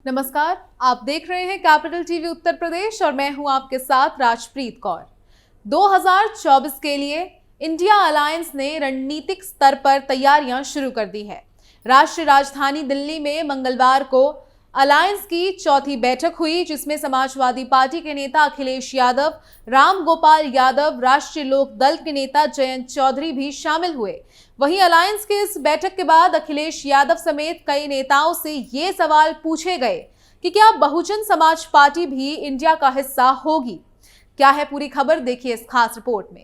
नमस्कार, आप देख रहे हैं कैपिटल टीवी उत्तर प्रदेश और मैं हूं आपके साथ राजप्रीत कौर। 2024 के लिए इंडिया अलायंस ने रणनीतिक स्तर पर तैयारियां शुरू कर दी है। राष्ट्रीय राजधानी दिल्ली में मंगलवार को अलायंस की चौथी बैठक हुई, जिसमें समाजवादी पार्टी के नेता अखिलेश यादव, राम गोपाल यादव, राष्ट्रीय लोक दल के नेता जयंत चौधरी भी शामिल हुए। वहीं अलायंस की इस बैठक के बाद अखिलेश यादव समेत कई नेताओं से ये सवाल पूछे गए कि क्या बहुजन समाज पार्टी भी इंडिया का हिस्सा होगी। क्या है पूरी खबर, देखिए इस खास रिपोर्ट में।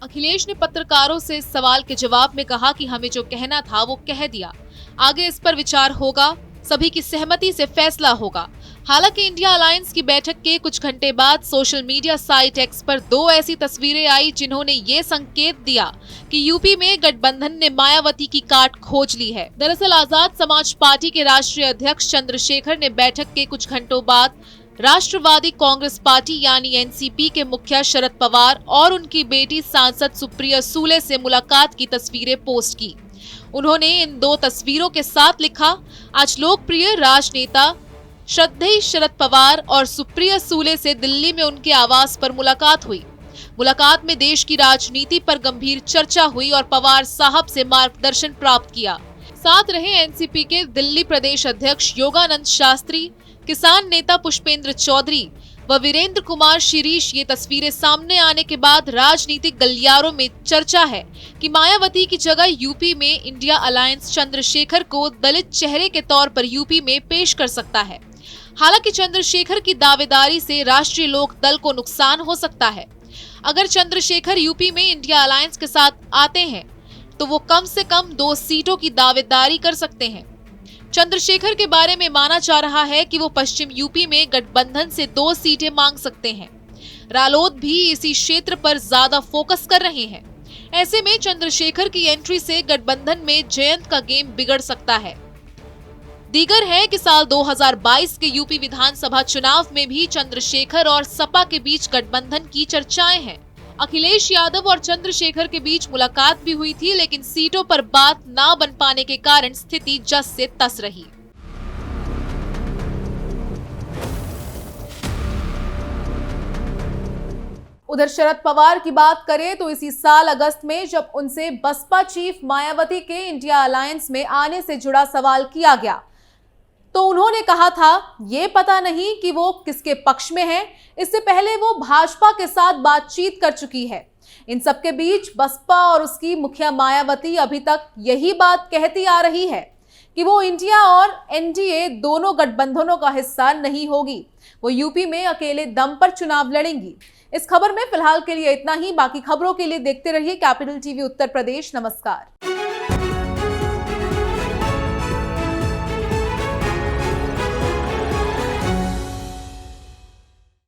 अखिलेश ने पत्रकारों से इस सवाल के जवाब में कहा कि हमें जो कहना था वो कह दिया, आगे इस पर विचार होगा, सभी की सहमति से फैसला होगा। हालांकि इंडिया अलायंस की बैठक के कुछ घंटे बाद सोशल मीडिया साइट एक्स पर दो ऐसी तस्वीरें आई जिन्होंने ये संकेत दिया कि यूपी में गठबंधन ने मायावती की काट खोज ली है। दरअसल आजाद समाज पार्टी के राष्ट्रीय अध्यक्ष चंद्रशेखर ने बैठक के कुछ घंटों बाद राष्ट्रवादी कांग्रेस पार्टी यानी एनसीपी के मुखिया शरद पवार और उनकी बेटी सांसद सुप्रिया सूले से मुलाकात की तस्वीरें पोस्ट की। उन्होंने इन दो तस्वीरों के साथ लिखा, आज लोकप्रिय राजनेता श्रद्धेय शरद पवार और सुप्रिया सूले से दिल्ली में उनके आवास पर मुलाकात हुई। मुलाकात में देश की राजनीति पर गंभीर चर्चा हुई और पवार साहब से मार्गदर्शन प्राप्त किया। साथ रहे एनसीपी के दिल्ली प्रदेश अध्यक्ष योगानंद शास्त्री, किसान नेता पुष्पेंद्र चौधरी व वीरेंद्र कुमार शिरीष। ये तस्वीरें सामने आने के बाद राजनीतिक गलियारों में चर्चा है कि मायावती की जगह यूपी में इंडिया अलायंस चंद्रशेखर को दलित चेहरे के तौर पर यूपी में पेश कर सकता है। हालांकि चंद्रशेखर की दावेदारी से राष्ट्रीय लोक दल को नुकसान हो सकता है। अगर चंद्रशेखर यूपी में इंडिया अलायंस के साथ आते हैं तो वो कम से कम 2 सीटों की दावेदारी कर सकते हैं। चंद्रशेखर के बारे में माना जा रहा है कि वो पश्चिम यूपी में गठबंधन से 2 सीटें मांग सकते हैं। रालोद भी इसी क्षेत्र पर ज्यादा फोकस कर रहे हैं। ऐसे में चंद्रशेखर की एंट्री से गठबंधन में जयंत का गेम बिगड़ सकता है। दीगर है कि साल 2022 के यूपी विधानसभा चुनाव में भी चंद्रशेखर और सपा के बीच गठबंधन की चर्चाएं हैं। अखिलेश यादव और चंद्रशेखर के बीच मुलाकात भी हुई थी, लेकिन सीटों पर बात ना बन पाने के कारण स्थिति जस से तस रही। उधर शरद पवार की बात करें तो इसी साल अगस्त में जब उनसे बसपा चीफ मायावती के इंडिया अलायंस में आने से जुड़ा सवाल किया गया तो उन्होंने कहा था ये पता नहीं कि वो किसके पक्ष में है। इससे पहले वो भाजपा के साथ बातचीत कर चुकी है। इन सबके बीच बसपा और उसकी मुखिया मायावती अभी तक यही बात कहती आ रही है कि वो इंडिया और एनडीए दोनों गठबंधनों का हिस्सा नहीं होगी। वो यूपी में अकेले दम पर चुनाव लड़ेंगी। इस खबर में फिलहाल के लिए इतना ही। बाकी खबरों के लिए देखते रहिए कैपिटल टीवी उत्तर प्रदेश। नमस्कार।